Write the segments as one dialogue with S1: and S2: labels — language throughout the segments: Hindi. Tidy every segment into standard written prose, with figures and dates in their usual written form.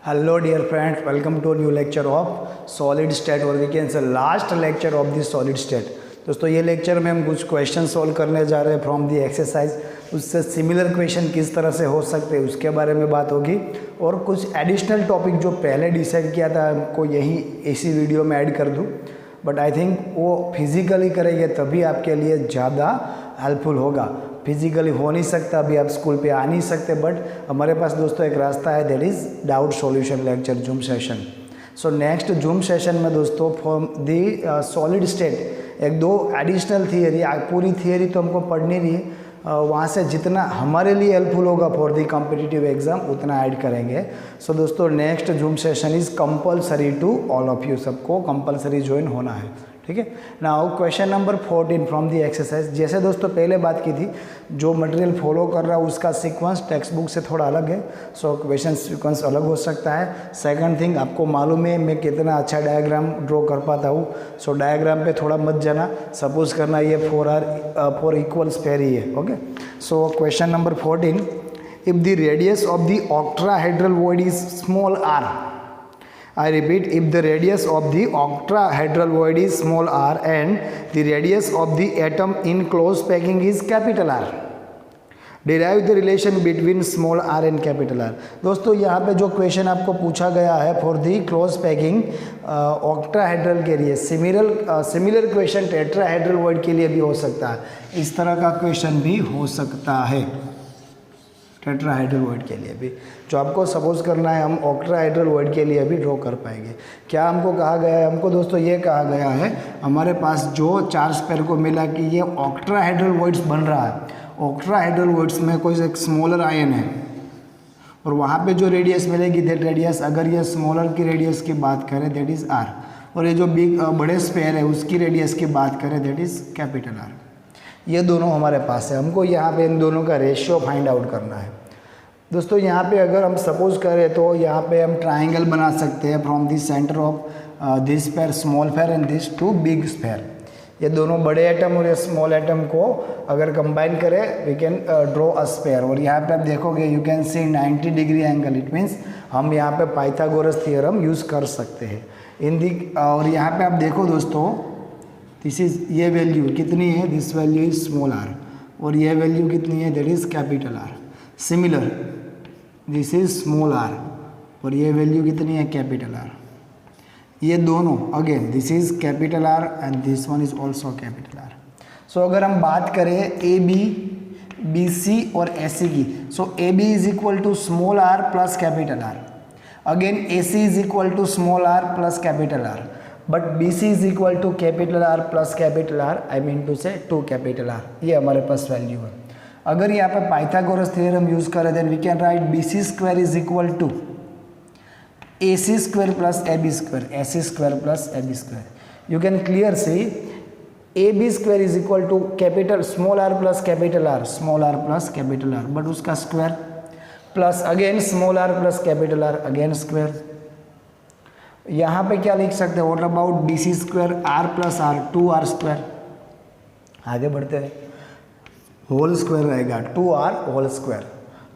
S1: Hello dear friends, welcome to a new lecture of solid state or we can say last lecture of the solid state। दोस्तों ये लेक्चर में हम कुछ क्वेश्चन सॉल्व करने जा रहे हैं फ्रॉम दी एक्सरसाइज। उससे सिमिलर क्वेश्चन किस तरह से हो सकते हैं उसके बारे में बात होगी और कुछ एडिशनल टॉपिक जो पहले डिसाइड किया था हमको यही इसी वीडियो में ऐड कर दूँ, बट आई थिंक वो फिजिकली करेंगे तभी आपके लिए ज़्यादा हेल्पफुल होगा। फिजिकली हो नहीं सकता, अभी आप स्कूल पे आ नहीं सकते, बट हमारे पास दोस्तों एक रास्ता है, that is doubt solution lecture zoom session. So next zoom session में दोस्तों फ्रॉम दी सॉलिड स्टेट एक दो एडिशनल थियरी, पूरी थियरी तो हमको पढ़नी नहीं है, वहाँ से जितना हमारे लिए हेल्पफुल होगा फॉर दी कॉम्पिटिटिव एग्जाम उतना ऐड करेंगे। सो दोस्तों next zoom session is compulsory to all of you, सबको कंपलसरी ज्वाइन होना है, ठीक है। Now question number 14 from the exercise. जैसे दोस्तों पहले बात की थी, जो मटेरियल फॉलो कर रहा है उसका सीक्वेंस टेक्स्ट बुक से थोड़ा अलग है, सो क्वेश्चन सीक्वेंस अलग हो सकता है। सेकंड थिंग, आपको मालूम है मैं कितना अच्छा डायग्राम ड्रॉ कर पाता हूँ, सो डायग्राम पे थोड़ा मत जाना। सपोज करना ये 4 इक्वल स्फेयर ही है, okay. So question number 14, if the radius of the octahedral void is small r, I repeat, if the radius of the octahedral void is small r and the radius of the atom in close packing is capital R, derive the relation between small r and capital R। दोस्तों यहाँ पे जो क्वेश्चन आपको पूछा गया है for the close packing octahedral के लिए, सिमिलर क्वेश्चन टेट्राहेड्रल वॉइड के लिए भी हो सकता है, इस तरह का क्वेश्चन भी हो सकता है टेट्राहेड्रल वॉइड के लिए भी। जो आपको सपोज करना है हम ऑक्टाहेड्रल वॉइड के लिए भी ड्रॉ कर पाएंगे। क्या हमको कहा गया है? हमको दोस्तों ये कहा गया है, हमारे पास जो चार स्पेयर को मिला कि ये ऑक्टाहेड्रल वॉइड्स बन रहा है, ऑक्टाहेड्रल वॉइड्स में कोई एक स्मॉलर आयन है और वहाँ पे जो रेडियस मिलेगी दैट रेडियस, अगर ये स्मॉलर की रेडियस की बात करें दैट इज़ आर, और ये जो बिग बड़े स्पेयर है उसकी रेडियस की बात करें दैट इज़ कैपिटल आर। ये दोनों हमारे पास है, हमको यहाँ पे इन दोनों का रेशियो फाइंड आउट करना है। दोस्तों यहाँ पे अगर हम सपोज करें तो यहाँ पे हम ट्राइंगल बना सकते हैं from this centre of this sphere small sphere and this to big sphere. ये दोनों बड़े एटम और ये स्मॉल एटम को अगर कंबाइन करें we can draw a sphere, और यहाँ पे आप देखोगे you can see 90 degree angle, it means हम यहाँ पे पाइथागोरस थ्योरम यूज़ कर सकते हैं इन दी। और यहाँ पे आप देखो दोस्तों, दिस इज ये वैल्यू कितनी है, this value is small R, और ये वैल्यू कितनी है, that is capital R. Similar this is small R और ये वैल्यू कितनी है, कैपिटल आर। ये दोनों again this is capital R and this one is also capital R. So अगर हम बात करें ए बी, बी सी और ए सी की, so A B is equal to small R plus capital R, again A C is equal to small R plus capital R, but B C is equal to capital R plus capital R, I mean to say 2 capital R. ये हमारे पास वैल्यू है। अगर यहाँ पे पाइथागोरस थ्योरम यूज करें then we can write B C square is equal to A C square plus A B square, A C square plus A B square. You can clear C A B square is equal to capital small R plus capital R, small R plus capital R, but उसका square plus again small R plus capital R, again square. यहाँ पे क्या लिख सकते हैं, what about B C square R plus R, 2r square. आगे बढ़ते हैं, होल स्क्वायर रहेगा 2r whole square,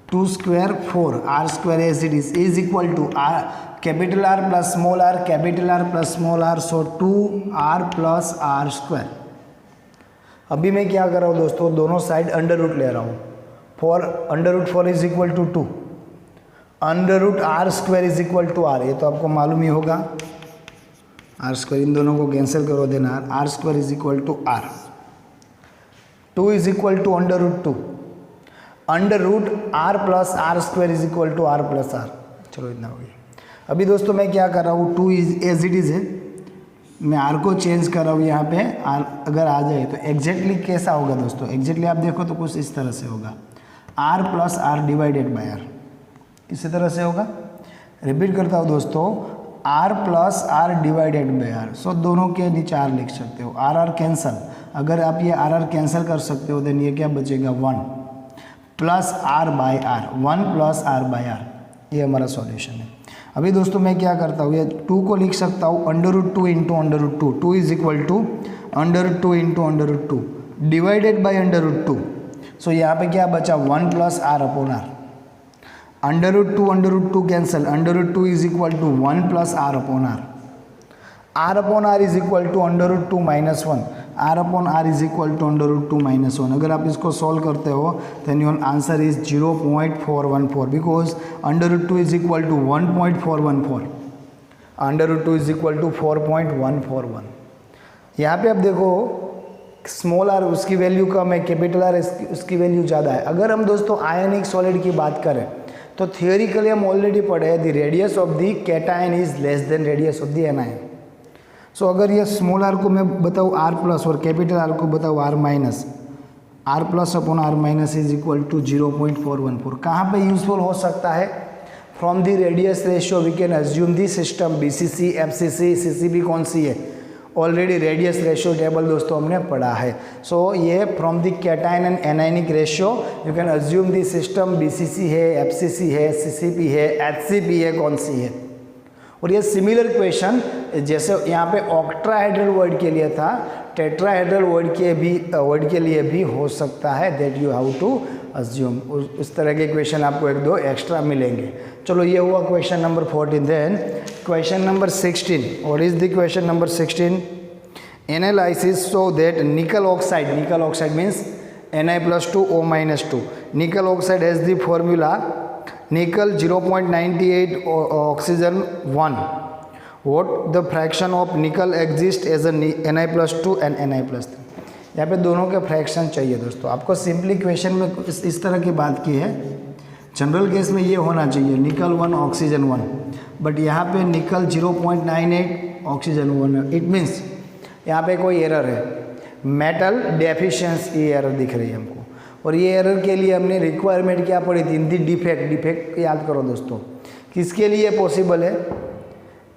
S1: 2 square 4, r square as it is equal to R capital R plus small R, capital R plus small R, so 2r plus r square. अभी मैं क्या कर रहा हूँ दोस्तों, दोनों साइड अंडर रूट ले रहा हूँ। Under root 4 is equal to 2, under root R square is equal to R, ये तो आपको मालूम ही होगा। आर स्क्वायर इन दोनों को कैंसिल करो देना, R square is equal to R, 2 is equal to under root 2, under root R plus R square is equal to R plus R. चलो इतना हो गया। अभी दोस्तों मैं क्या कर रहा हूँ, 2 इज एज इट इज है, मैं आर को चेंज कर रहा हूँ यहाँ पे, आर अगर आ जाए तो एग्जैक्टली कैसा होगा दोस्तों, एग्जैक्टली आप देखो तो कुछ इस तरह से होगा, R plus R divided by R, इसी तरह से होगा। रिपीट करता हूँ दोस्तों, R plus R divided by R, so दोनों के नीचे आर लिख सकते हो, आर आर कैंसल, अगर आप ये आर आर कैंसिल कर सकते हो देन ये क्या बचेगा, 1 plus R by R, 1 plus R by R, ये हमारा सॉल्यूशन है। अभी दोस्तों मैं क्या करता हूँ, ये 2 को लिख सकता हूँ under root 2 into under root 2, 2 is equal to under root 2 into under root 2 divided by under root 2, so यहाँ पे क्या बचा, 1 plus R upon R. √2 cancel, √2 is equal to 1 plus R upon R, R upon R is equal to √2 minus 1, R upon R is equal to √2 minus 1। अगर आप इसको सॉल्व करते हो then your answer is 0.414 because √2 is equal to 1.414, √2 is equal to 4.141। यहाँ पे आप देखो स्मॉल आर उसकी वैल्यू कम है, कैपिटल आर उसकी वैल्यू ज़्यादा है। अगर हम दोस्तों आयनिक सॉलिड की बात करें तो थियोरिकली हम ऑलरेडी पढ़े हैं the radius of the cation is less than radius of the anion. So अगर ये स्मॉल आर को मैं बताऊँ आर प्लस और कैपिटल आर को बताऊँ R minus, R plus upon R minus is equal to 0.414। कहाँ पे यूजफुल हो सकता है? From the radius ratio we can assume the system BCC, FCC, CCB कौन सी है? ऑलरेडी रेडियस रेशियो टेबल दोस्तों हमने पढ़ा है। सो ये from the cation and anionic ratio you can assume the system BCC है, FCC है, CCP है, HCP है, कौन सी है? और ये सिमिलर क्वेश्चन जैसे यहाँ पे ऑक्ट्राहेड्रल वर्ड के लिए था, टेट्राहेड्रल वर्ड के लिए भी हो सकता है, that you how to assume. उस तरह के क्वेश्चन आपको 1-2 एक्स्ट्रा मिलेंगे। चलो ये हुआ question number 14। Then question number 16, what is the question number 16? Analysis so that nickel oxide means Na+2O-2, nickel oxide has the formula nickel 0.98 oxygen 1. What the fraction of nickel exists as a Na+2 and Na+3? यहाँ पे दोनों के फ्रैक्शन चाहिए दोस्तों। आपको सिंपली क्वेश्चन में इस तरह की बात की है, जनरल केस में ये होना चाहिए निकल 1 ऑक्सीजन 1, बट यहाँ पे निकल 0.98 ऑक्सीजन 1। इट मीन्स यहाँ पे कोई एरर है, मेटल डेफिशिएंसी एरर दिख रही है हमको। और ये एरर के लिए हमने रिक्वायरमेंट क्या पड़ी थी? इन दी डिफेक्ट याद करो दोस्तों। किसके लिए पॉसिबल है?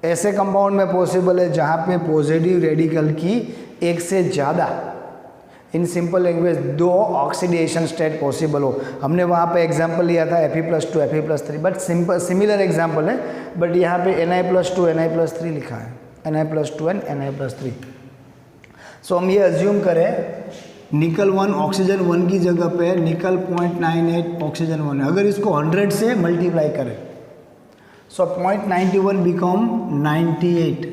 S1: ऐसे कंपाउंड में पॉसिबल है जहाँ पे पॉजिटिव रेडिकल की एक से ज़्यादा, in simple language 2 oxidation state possible हो। हमने वहाँ पे एग्जांपल लिया था Fe+2 Fe+3, but similar example है, बट यहाँ पे Na+2 Na+3 लिखा है, Na+2 एंड Na+3। सो हम ये अज्यूम करें निकल 1 ऑक्सीजन 1 की जगह पे निकल 0.98 ऑक्सीजन 1 है। अगर इसको 100 से मल्टीप्लाई करें सो 0.91 बिकम 98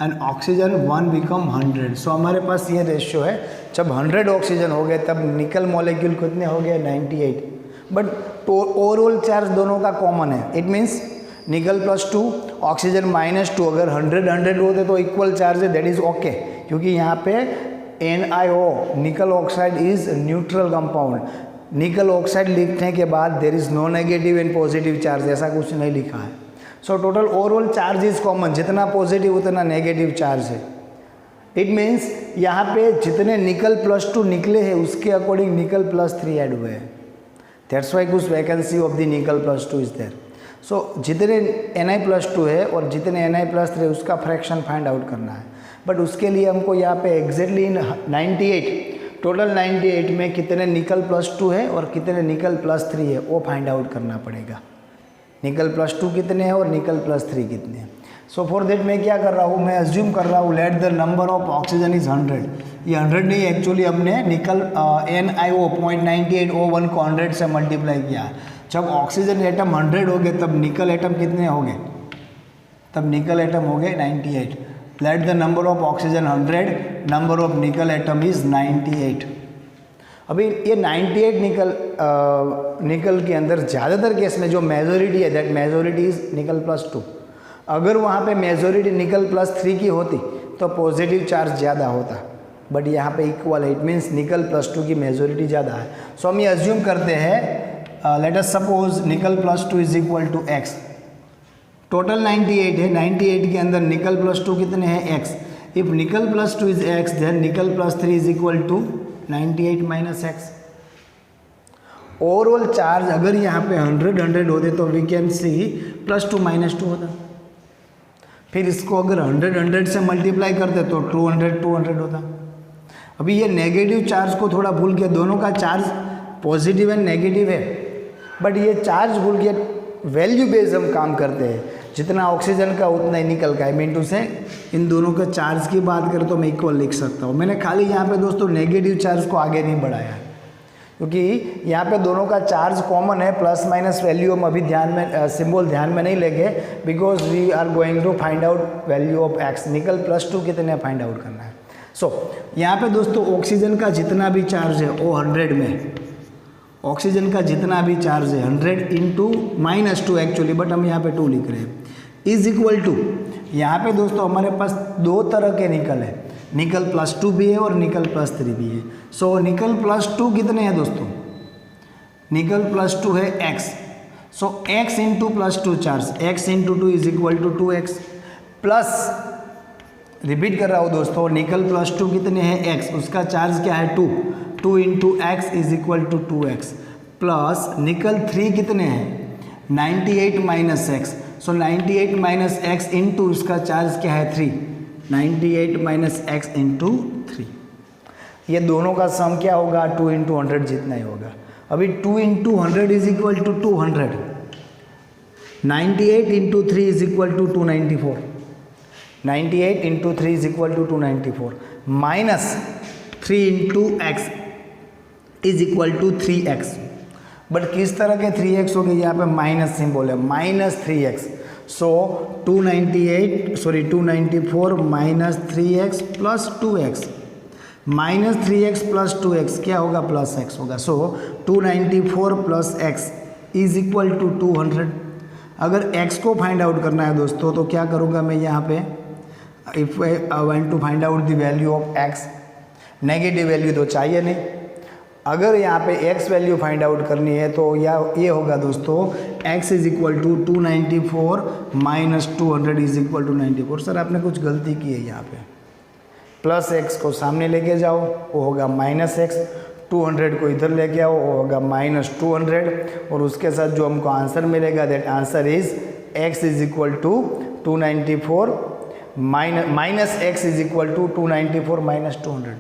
S1: एंड ऑक्सीजन 1 बिकम 100। सो हमारे पास ये रेशियो है, जब 100 ऑक्सीजन हो गए तब निकल मॉलिक्यूल कितने हो गए? 98। बट ओवरऑल चार्ज दोनों का कॉमन है। इट मीन्स निकल +2 ऑक्सीजन -2 अगर 100 होते तो इक्वल चार्ज है, दैट इज ओके, क्योंकि यहाँ पे NiO nickel oxide is neutral compound. Nickel oxide लिखने के बाद there is no negative and positive charge, ऐसा कुछ नहीं लिखा है। So total overall charge is common, जितना पॉजिटिव उतना नेगेटिव चार्ज है। इट मीन्स यहाँ पे जितने निकल +2 निकले हैं उसके अकॉर्डिंग निकल +3 ऐड हुए हैं, दैट्स वाई कुछ वैकेंसी ऑफ द निकल +2 इज देयर। सो जितने Na+2 है और जितने Na+3 उसका फ्रैक्शन फाइंड आउट करना है, बट उसके लिए हमको यहाँ पे एग्जैक्टली 98 टोटल 98 में कितने निकल +2 है और कितने निकल +3 है वो फाइंड आउट करना पड़ेगा। निकल +2 कितने हैं और निकल +3 कितने हैं। सो फॉर देट मैं क्या कर रहा हूँ, मैं अज्यूम कर रहा हूँ let the number of oxygen is 100। ये 100 नहीं, एक्चुअली हमने निकल NiO 0.98O1 को 100 से मल्टीप्लाई किया। जब ऑक्सीजन एटम 100 हो गए तब निकल एटम कितने हो गए? तब निकल एटम हो गए 98। Let the number of oxygen 100, number of निकल एटम इज 98। अभी ये 98 निकल के अंदर ज़्यादातर केस में जो मेजोरिटी है दैट मेजोरिटी इज निकल +2। अगर वहाँ पे मेजोरिटी निकल +3 की होती तो पॉजिटिव चार्ज ज़्यादा होता, बट यहाँ पे इक्वल है। इट मीन्स निकल +2 की मेजोरिटी ज़्यादा है। सो हम ये अज्यूम करते हैं, let us suppose nickel +2 is equal to x। Total 98 है, 98 के अंदर निकल +2 कितने हैं? x। इफ निकल +2 is x then nickel +3 is equal to 98 - x। Overall charge अगर यहाँ पे 100 होते तो वी कैन सी +2 - 2 होता। फिर इसको अगर 100 से मल्टीप्लाई करते तो 200 होता। अभी ये नेगेटिव चार्ज को थोड़ा भूल के, दोनों का चार्ज पॉजिटिव एंड नेगेटिव है, बट ये चार्ज भूल के वैल्यू बेस्ड हम काम करते हैं, जितना ऑक्सीजन का उतना ही निकल का। आई मीन टू से इन दोनों का चार्ज की बात करें तो मैं इक्वल लिख सकता हूँ। मैंने खाली यहाँ पे दोस्तों नेगेटिव चार्ज को आगे नहीं बढ़ाया, क्योंकि यहाँ पे दोनों का चार्ज कॉमन है, प्लस माइनस वैल्यू हम अभी ध्यान में सिंबल ध्यान में नहीं लेंगे, because we are going to find out value of X. Nickel +2 कितने फाइंड आउट करना है। सो यहाँ पे दोस्तों ऑक्सीजन का जितना भी चार्ज है वो 100 में, ऑक्सीजन का जितना भी चार्ज है 100 इंटू -2 एक्चुअली, बट हम यहाँ पे 2 लिख रहे हैं, इज इक्वल टू, यहाँ पे दोस्तों हमारे पास दो तरह के निकल है, निकल +2 भी है और निकल +3 भी है। सो निकल +2 कितने हैं दोस्तों, निकल +2 है x। So x into +2 charge, x into 2 is equal to 2x, plus repeat कर रहा हूँ दोस्तों, निकल +2 कितने हैं x, उसका चार्ज क्या है 2, 2 into x is equal to 2x, plus nickel 3 कितने हैं 98 minus X. So 98 minus X into उसका चार्ज क्या है 3, 98 माइनस एक्स इंटू 3। ये दोनों का सम क्या होगा 2 इंटू 100 जितना ही होगा। अभी 2 into 100 is equal to 200, 98 into 3 is equal to 294, 98 into 3 is equal to 294, minus 3 into x is equal to 3x। But किस तरह के 3x हो गए, यहाँ पे माइनस सिंबल है, -3x। सो 294 minus 3x plus 2x, -3x plus 2x क्या होगा, प्लस x होगा। So 294 plus x is equal to 200। अगर x को फाइंड आउट करना है दोस्तों तो क्या करूँगा मैं यहाँ पे, if I want to find out the value of x, negative value तो चाहिए नहीं। अगर यहाँ पे x वैल्यू फाइंड आउट करनी है तो ये होगा दोस्तों x is equal to 294 minus 200 is equal to 94। Sir आपने कुछ गलती की है, यहाँ पे प्लस x को सामने लेके जाओ वो होगा -x, 200 को इधर लेके आओ वो होगा -200, और उसके साथ जो हमको आंसर मिलेगा that answer is x is equal to 294 minus x is equal to 294 minus 200।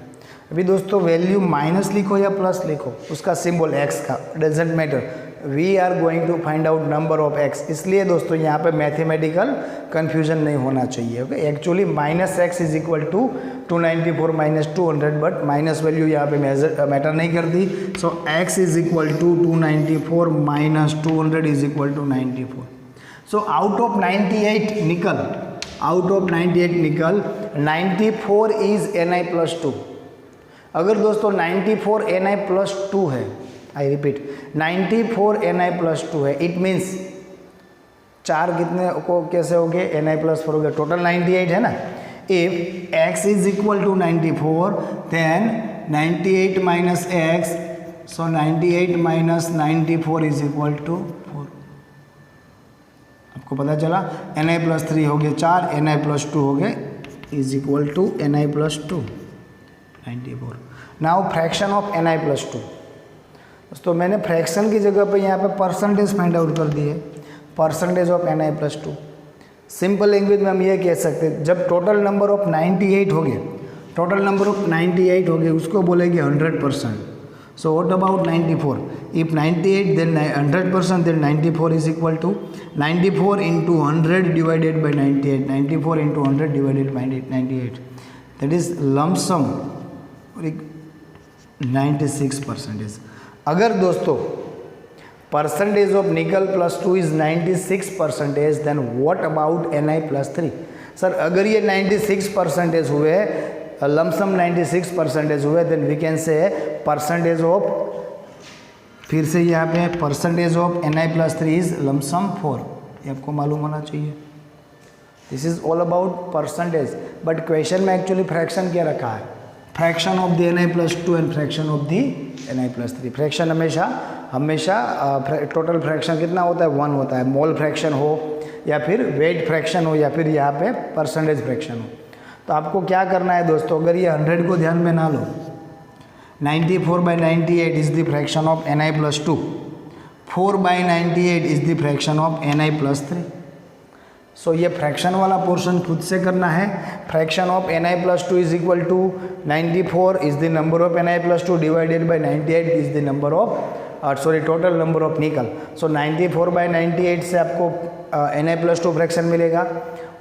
S1: अभी दोस्तों वैल्यू माइनस लिखो या प्लस लिखो, उसका सिंबल x का doesn't matter, we are going to find out number of x। इसलिए दोस्तों यहाँ पे मैथमेटिकल कन्फ्यूजन नहीं होना चाहिए। Okay, actually -x is equal to 294 minus 200, but minus value यहाँ पे मैटर नहीं करती। So x is equal to 294 minus 200 is equal to 94। So out of 98 nickel, out of 98 निकल 94 इज Ni+2। अगर दोस्तों 94 Ni+2 है, आई रिपीट 94 Ni+2 है, इट मीन्स 4 कितने को कैसे हो गए Ni+4 हो गए, टोटल 98 है ना। If x is equal to 94 then 98 minus x, so 98 minus 94 is equal to 4। आपको पता चला Ni+3 हो गए 4, Ni+2 हो गए is equal to Ni+2 94। Now fraction of Ni+2। दोस्तों मैंने फ्रैक्शन की जगह पे यहाँ पे परसेंटेज फाइंड आउट कर दिए, percentage of Ni+2। Simple language में हम ये कह सकते हैं, जब टोटल नंबर ऑफ 98 हो गए, टोटल नंबर ऑफ 98 हो गए उसको बोलेंगे 100%। So what about 94, if 98 then 100% then 94 is equal to 94 into 100 divided by 98, 94 into 100 divided by 98, that is lump sum 96%। अगर दोस्तों percentage of nickel +2 is 96%, then what about Ni+3। Sir अगर ये 96% हुए, लमसम 96% हुए, then we can say percentage of, फिर से यहाँ पे percentage of Ni+3 is lump sum 4। ये आपको मालूम होना चाहिए। This is all about percentage, but question में एक्चुअली फ्रैक्शन क्या रखा है, fraction of the Ni+2 and fraction of the Ni+3। Fraction हमेशा टोटल फ्रैक्शन कितना होता है 1 होता है, मोल फ्रैक्शन हो या फिर वेट फ्रैक्शन हो या फिर यहाँ पे परसेंटेज फ्रैक्शन हो। तो आपको क्या करना है दोस्तों, अगर ये 100 को ध्यान में ना लो, 94/98 is the fraction of Ni+2, 4/98 is the fraction of Ni+3। So ये फ्रैक्शन वाला पोर्शन खुद से करना है। Fraction of Ni+2 is equal to 94 is the number of Ni+2 divided by 98 is the number of total number of nickel. So 94/98 से आपको Ni+2 फ्रैक्शन मिलेगा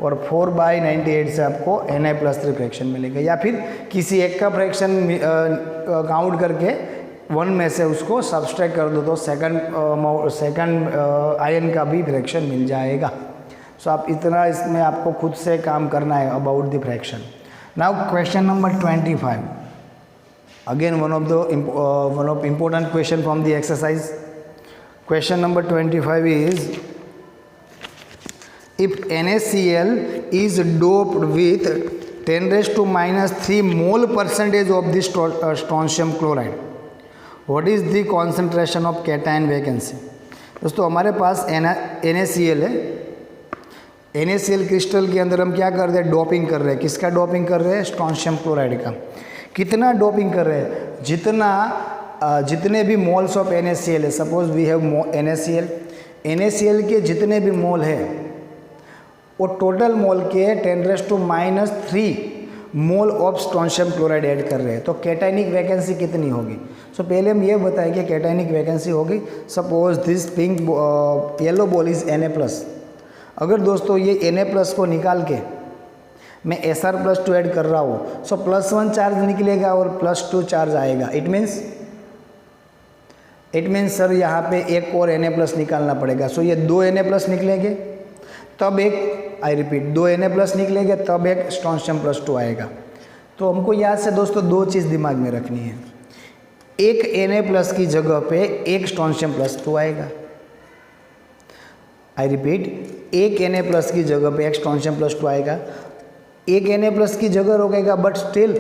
S1: और 4/98 से आपको Ni+3 फ्रैक्शन मिलेगा, या फिर किसी एक का फ्रैक्शन काउंट करके 1 में से उसको सब्सट्रैक्ट कर दो तो सेकंड आयन का भी फ्रैक्शन मिल जाएगा। सो आप इतना इसमें आपको खुद से काम करना है about the fraction. Now question number 25, again one of important question from the exercise. Question number 25 is, if NaCl is doped with 10 raised to minus 3 mole percentage of this strontium chloride, what is the concentration of cation vacancy? दोस्तों हमारे पास NaCl है। NaCl क्रिस्टल के अंदर हम क्या कर रहे हैं? डोपिंग कर रहे हैं। किसका डोपिंग कर रहे हैं? स्ट्रोंशियम क्लोराइड का। कितना डोपिंग कर रहे हैं? जितने भी मोल्स ऑफ NaCl है, सपोज वी हैव NaCl के जितने भी मोल है वो टोटल मोल के 10 raised to minus 3 mole of strontium chloride add कर रहे हैं। तो कैटाइनिक वैकेंसी कितनी होगी? सो पहले हम ये बताएं कि कैटाइनिक वैकेंसी होगी, suppose this pink yellow ball is Na+। अगर दोस्तों ये Na+ को निकाल के मैं Sr+2 ऐड कर रहा हूँ, सो +1 चार्ज निकलेगा और +2 चार्ज आएगा। इट मीन्स सर यहाँ पे एक और Na+ निकालना पड़ेगा। सो ये 2 Na+ निकलेंगे, तब एक, आई रिपीट, 2 Na+ निकलेंगे, तब एक स्ट्रोंशियम +2 आएगा। तो हमको याद से दोस्तों 2 चीज़ दिमाग में रखनी है। एक Na+ की जगह पे एक स्ट्रोंशियम +2 आएगा। आई रिपीट, एक Na+ की जगह पे एक स्ट्रोंशियम +2 आएगा। एक Na+ की जगह रोकेगा, बट स्टिल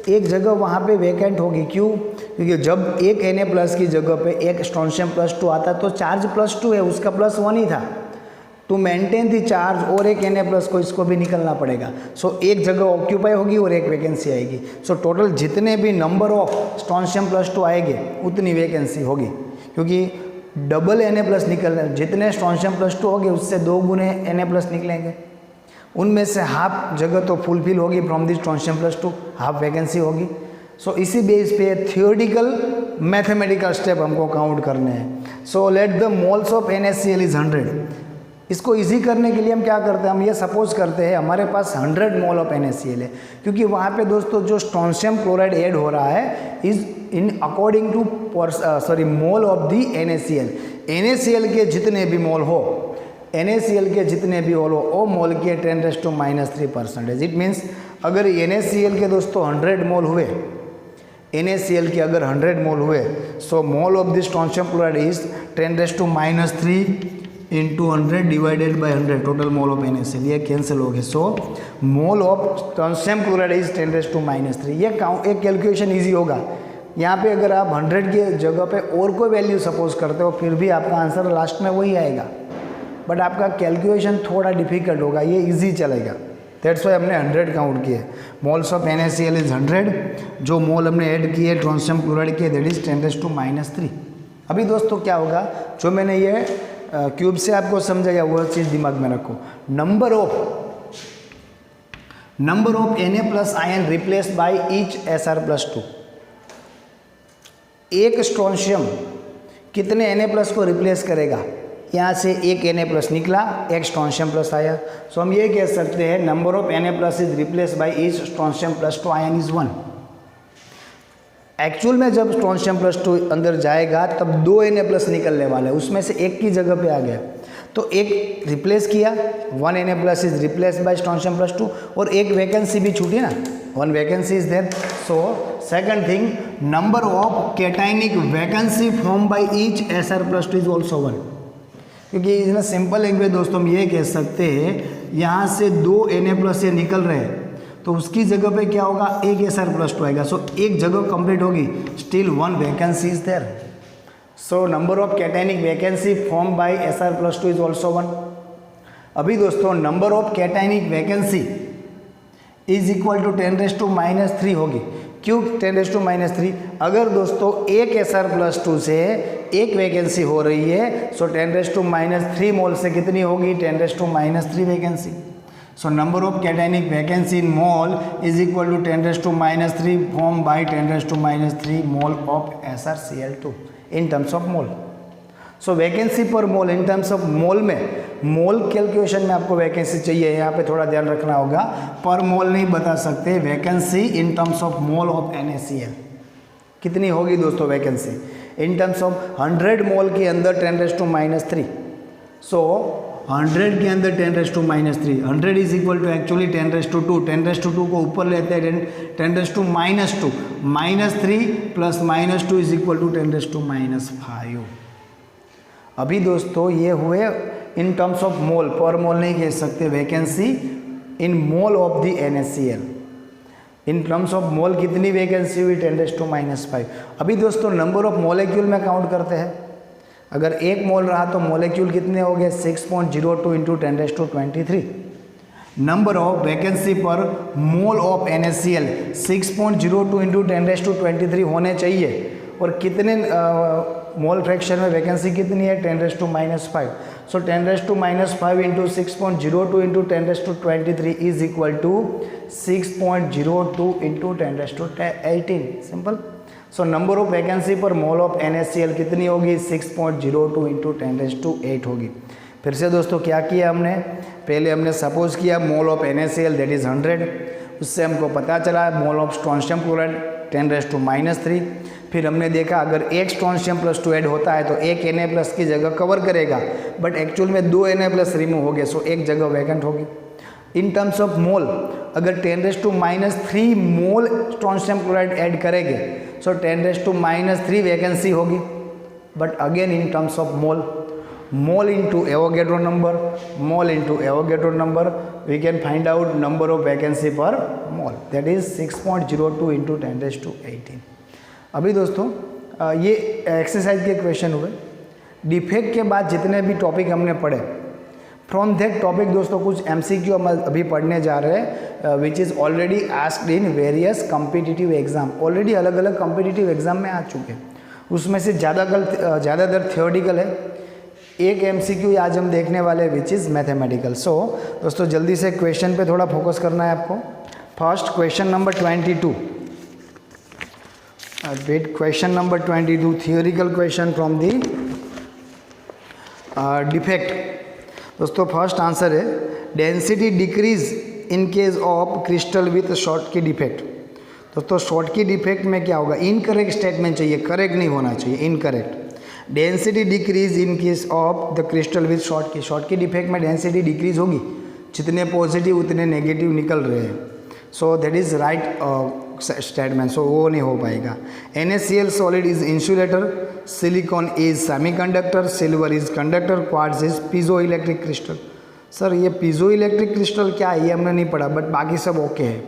S1: एक जगह वहाँ पे वैकेंट होगी। क्यों? क्योंकि जब एक Na+ की जगह पे एक स्ट्रोंशियम +2 आता तो चार्ज +2 है, उसका +1 ही था। टू मेंटेन दी चार्ज और एक Na+ को इसको भी निकलना पड़ेगा। सो एक जगह ऑक्यूपाई होगी और एक वैकेंसी आएगी। सो टोटल जितने भी नंबर ऑफ स्ट्रोंशियम +2 आएंगे उतनी वैकेंसी होगी, क्योंकि डबल Na+ निकलना, जितने स्ट्रोंशियम +2 होंगे उससे 2 गुने Na+ निकलेंगे। उनमें से हाफ जगह तो फुलफिल होगी from the strontium +2, half vacancy होगी। सो इसी बेस पे थियोरेटिकल मैथमेटिकल स्टेप हमको काउंट करने हैं। So let the moles of NaCl is 100। इसको इजी करने के लिए हम क्या करते हैं? हम ये सपोज करते हैं हमारे पास 100 मोल ऑफ NaCl है, क्योंकि वहाँ पे दोस्तों जो स्ट्रोंशियम क्लोराइड ऐड हो रहा है is in according to mole of the NaCl। NaCl के जितने भी मोल हो, NaCl के जितने भी मोल हो वो मोल के 10 raised to minus 3%। It means अगर NaCl के दोस्तों 100 मोल हुए, NaCl के अगर 100 मोल हुए, so mole of the strontium chloride is 10 raised to minus 3 into 100 divided by 100, total mole of NaCl। ये कैंसिल हो गए। So mole of strontium chloride is 10 raised to minus 3। ये एक कैलकुलेशन ईजी होगा। यहाँ पे अगर आप 100 की जगह पे और कोई वैल्यू सपोज करते हो, फिर भी आपका आंसर लास्ट में वही आएगा, बट आपका कैलकुलेशन थोड़ा डिफिकल्ट होगा। ये इजी चलेगा, दैट्स वाई हमने 100 काउंट किए। Moles of NaCl is 100। जो मोल हमने ऐड किए स्ट्रोंशियम क्लोराइड के, that is 10 raised to minus 3। अभी दोस्तों क्या होगा, जो मैंने ये क्यूब से आपको समझाया वो चीज़ दिमाग में रखो। Number of Na+ ion replaced by each Sr+2। एक स्ट्रोंशियम कितने Na+ को रिप्लेस करेगा? यहाँ से एक Na+ निकला, एक स्ट्रोंशियम + आया। सो हम ये कह सकते हैं number of Na+ is replace by each strontium +2 ion is 1। Actual में जब स्ट्रोंशियम +2 अंदर जाएगा तब 2 Na+ निकलने वाला है, उसमें से एक की जगह पे आ गया तो एक रिप्लेस किया, 1 Na+ is replace by strontium +2, और एक वैकेंसी भी छूटी ना, 1 vacancy is there. So second thing, number of cationic vacancy form by each Sr+2 is also 1। क्योंकि इन सिंपल लैंग्वेज दोस्तों हम ये कह सकते हैं, यहाँ से 2 Na+ ये निकल रहे हैं तो उसकी जगह पे क्या होगा, एक Sr+2 आएगा। सो एक जगह कंप्लीट होगी, still 1 vacancy is there. So number of cationic vacancy form by Sr+2 is also 1। अभी दोस्तों number of cationic vacancy is equal to 10 raised to minus 3 होगी। क्यों 10 raised to minus 3? अगर दोस्तों एक Sr+2 से एक वैकेंसी हो रही है, सो 10 raised to minus 3 मोल से कितनी होगी, 10 raised to minus 3 vacancy. So number of cationic vacancy in mole is equal to 10 raised to minus 3 formed by 10 raised to minus 3 mole of SrCl2 in terms of mole. So vacancy per mole in terms of mole में mole कैलकुलेशन में आपको वैकेंसी चाहिए, यहाँ पे थोड़ा ध्यान रखना होगा। पर मोल नहीं बता सकते, vacancy in terms of mole of NaCl। कितनी होगी दोस्तों वैकेंसी इन टर्म्स ऑफ 100 मोल के अंदर 10⁻⁻3। सो 100 के अंदर 10⁻⁻3, 100 इज इक्वल टू एक्चुअली 10⁻², 10⁻² को ऊपर लेते हैं 10⁻², -3 प्लस -2 इज इक्वल टू 10⁻⁵। अभी दोस्तों ये हुए इन टर्म्स ऑफ मोल, पर मोल नहीं कह सकते, vacancy in mole of the NaCl। In terms of मोल कितनी वैकेंसी हुई 10⁻⁵। अभी दोस्तों नंबर ऑफ मोलेक्यूल में काउंट करते हैं। अगर 1 मोल रहा तो मोलेक्यूल कितने हो गए 6.02 into 10⁻23। Number of vacancy per mole of NaCl 6.02 into 10⁻23 होने चाहिए। और कितने मोल फ्रैक्शन में वैकेंसी कितनी है 10⁻⁵। So 10⁻⁵ into 6.02 into 10⁻23 is equal to 6.02 into 10⁻18। Simple. So number of vacancy per mole of NaCl कितनी होगी 6.02 इंटू 10⁻8 होगी। फिर से दोस्तों क्या किया हमने, पहले हमने सपोज किया मोल ऑफ NaCl दैट इज़ 100, उससे हमको पता चला मोल ऑफ स्ट्रोंशियम क्लोराइड 10⁻³ फिर हमने देखा अगर एक स्ट्रोंशियम +2 ऐड होता है तो एक Na+ की जगह कवर करेगा, बट एक्चुअल में 2 Na+ रिमूव हो गए, सो एक जगह वैकेंट होगी। इन टर्म्स ऑफ मोल अगर 10⁻³ मोल स्ट्रोंशियम क्लोराइड ऐड करेंगे सो 10⁻³ वैकेंसी होगी। But again in terms of mole into Avogadro number we can find out number of vacancy per mole that is 6.02 into 10⁻18। अभी दोस्तों ये एक्सरसाइज के क्वेश्चन हुए। डिफेक्ट के बाद जितने भी टॉपिक हमने पढ़े फ्रॉम दैट टॉपिक दोस्तों कुछ MCQ हम अभी पढ़ने जा रहे हैं which is already asked in various competitive exam. Already अलग अलग कॉम्पिटिटिव एग्जाम में आ चुके हैं, उसमें से ज़्यादातर थियोरटिकल है। एक MCQ आज हम देखने वाले विच इज़ मैथमेटिकल। सो दोस्तों जल्दी से क्वेश्चन पे थोड़ा फोकस करना है आपको। First question number 22, question number 22 theoretical question from the defect. दोस्तों फर्स्ट आंसर है density decrease in case of crystal with short की डिफेक्ट। दोस्तों शॉर्ट की डिफेक्ट में क्या होगा, इनकरेक्ट स्टेटमेंट चाहिए, करेक्ट नहीं होना चाहिए, incorrect. Density decrease in case of the crystal with short की डिफेक्ट में डेंसिटी डिक्रीज होगी, जितने पॉजिटिव उतने नेगेटिव निकल रहे हैं। So that is right statement, so वो नहीं हो पाएगा। NaCl solid is insulator, silicon is semiconductor, silver is conductor, quartz is piezo electric crystal. Sir ये पीजो इलेक्ट्रिक क्रिस्टल क्या है ये हमने नहीं पढ़ा, बट बाकी सब ओके है।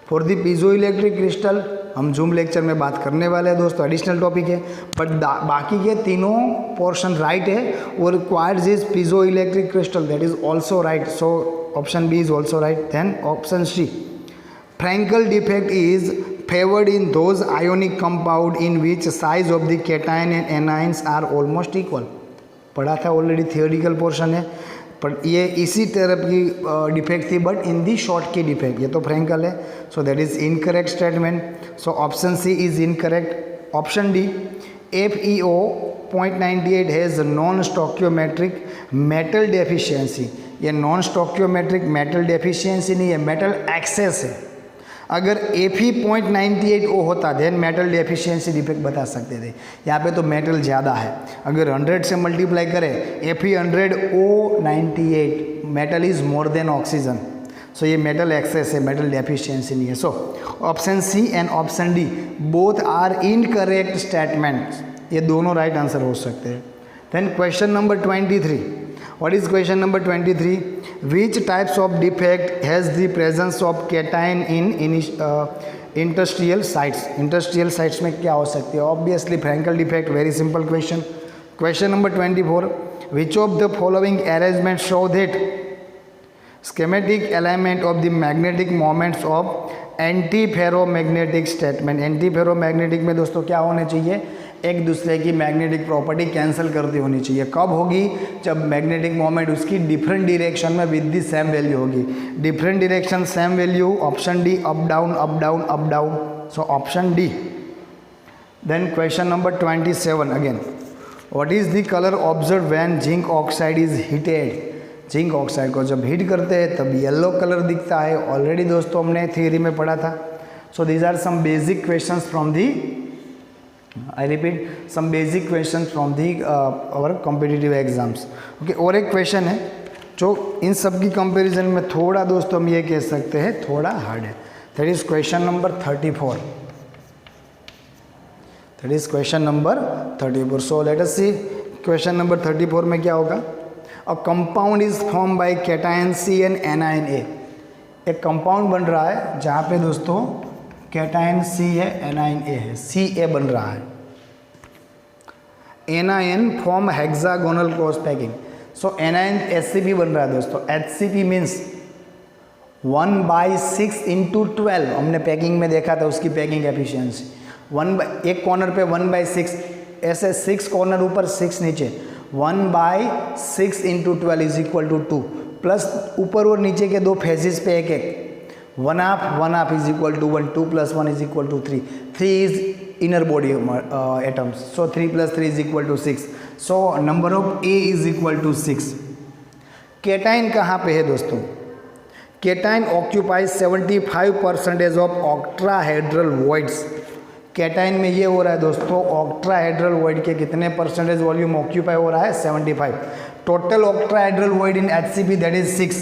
S1: For the piezo electric crystal हम जूम लेक्चर में बात करने वाले हैं दोस्तों, एडिशनल टॉपिक है, बट बाकी के तीनों पोर्शन राइट है। और quartz is piezo electric crystal that is also right, so option B is also right. Then option C Frankel defect is favored in those ionic compound in which size of the cation and anions are almost equal। पढ़ा था ऑलरेडी, थियोरिकल पोर्शन है, पर ये इसी तरह की डिफेक्ट थी, बट इन दी शॉर्ट की डिफेक्ट, ये तो फ्रैंकल है। So that is incorrect statement. So option C is incorrect. Option D FeO 0.98 has non stoichiometric metal deficiency. ये नॉन स्टोक्योमेट्रिक मेटल डेफिशिएंसी नहीं है, मेटल एक्सेस है। अगर Fe 0.98O होता देन मेटल डेफिशिएंसी डिफेक्ट बता सकते थे। यहाँ पे तो मेटल ज़्यादा है, अगर 100 से मल्टीप्लाई करें Fe 100O 98, metal is more than oxygen. So ये मेटल एक्सेस है, मेटल डेफिशिएंसी नहीं है। So option C and option D both are incorrect statements, ये दोनों राइट आंसर हो सकते हैं। Then question number 23, what is question number 23? Which types of defect has the presence of cation in interstitial sites? Interstitial sites में क्या हो सकती है? Obviously Frankel defect, very simple question. Question number 24, which of the following arrangements show that schematic alignment of the magnetic moments of antiferromagnetic statement. Antiferromagnetic में दोस्तों क्या होने चाहिए, एक दूसरे की मैग्नेटिक प्रॉपर्टी कैंसिल करती होनी चाहिए। कब होगी, जब मैग्नेटिक मोमेंट उसकी डिफरेंट डायरेक्शन में विद दी सेम वैल्यू होगी। Different direction same value, option D up down up down up down, so option D. Then question number 27 again, what is the colour observe when zinc oxide is heated? Zinc oxide को जब हीट करते हैं तब येलो कलर दिखता है, ऑलरेडी दोस्तों हमने थियरी में पढ़ा था। So these are some basic questions from the I repeat some basic question from the our competitive exams. Okay, और एक क्वेश्चन है जो इन सब की कंपैरिजन में थोड़ा दोस्तों हम ये कह सकते हैं थोड़ा हार्ड है। That is question number 34। That is question number 34। So let us see question number 34 में क्या होगा। A compound is form by cation C and anion A. एक कंपाउंड बन रहा है जहाँ पे दोस्तों कैटायन सी है, एनायन ए है, सी ए बन रहा है। Anion form hexagonal cross packing. So anion HCP बन रहा है दोस्तों। HCP means 1/6 × 12। हमने पैकिंग में देखा था उसकी पैकिंग एफिशिएंसी। एक कॉर्नर पे 1/6, ऐसे 6 कॉर्नर ऊपर 6 नीचे, 1/6 × 12 इज इक्वल टू 2, प्लस ऊपर और नीचे के दो फेजेस पे एक एक, 1/2 is equal to 1, 2 + 1 is equal to 3, 3 is inner body atoms, so 3 + 3 is equal to 6, so number of A is equal to 6। Cation कहाँ पे है दोस्तों? Cation occupies 75% of octahedral voids. Cation में ये हो रहा है दोस्तों, ऑक्ट्राहेड्रल वॉइड के कितने परसेंटेज वॉल्यूम ऑक्यूपाई हो रहा है? 75। Total octahedral void in HCP that is 6,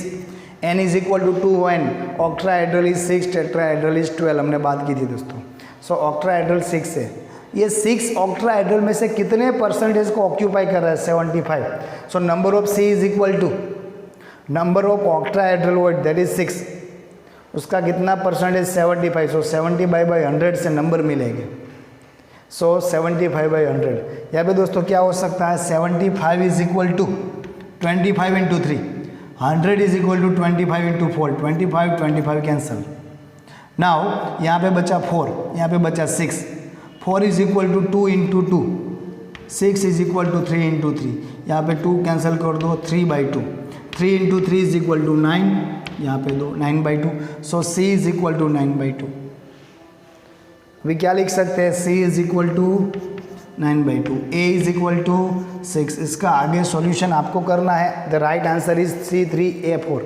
S1: n is equal to 2 n, octahedral is 6, tetrahedral is 12, हमने बात की थी दोस्तों। सो ऑक्ट्राहेड्रल 6 है। ये 6 ऑक्ट्राहेड्रल में से कितने परसेंटेज को ऑक्यूपाई कर रहा है? 75। So number of C is equal to number of octahedral void that is 6, उसका कितना परसेंटेज? 75। सो 75/100 से नंबर मिलेंगे। सो 75/100 यहाँ पे दोस्तों क्या हो सकता है? 75 is equal to 25 × 3, 100 is equal to 25 × 4, 25 cancel. Now यहाँ पे बचा 4, यहाँ पे बचा 6, 4 is equal to 2 × 2, 6 is equal to 3 × 3, यहाँ पे 2 कैंसिल कर दो, 3/2, 3 × 3 इज इक्वल टू 9, यहाँ पे दो 9/2, so C is equal to 9/2। अभी क्या लिख सकते हैं? C is equal to 9/2, A is equal to 6। इसका आगे सॉल्यूशन आपको करना है। The right answer is C3A4।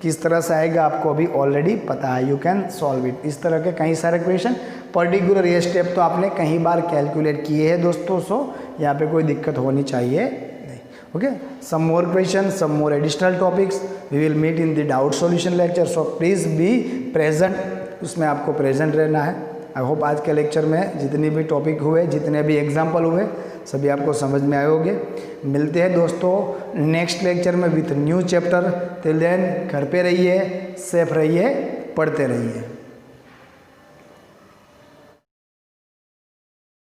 S1: किस तरह से आएगा आपको अभी ऑलरेडी पता है, यू कैन सॉल्व इट। इस तरह के कई सारे क्वेश्चन, पर्टिकुलर ये स्टेप तो आपने कई बार कैलकुलेट किए हैं दोस्तों, सो यहाँ पे कोई दिक्कत होनी चाहिए नहीं। Okay, some more question, some more additional topics we will meet in the doubt solution lecture, so please be present, उसमें आपको प्रेजेंट रहना है। आई होप आज के लेक्चर में जितनी भी टॉपिक हुए, जितने भी एग्जाम्पल हुए, सभी आपको समझ में आए होंगे। मिलते हैं दोस्तों नेक्स्ट लेक्चर में with new chapter. Till then घर पे रहिए, सेफ रहिए, पढ़ते रहिए।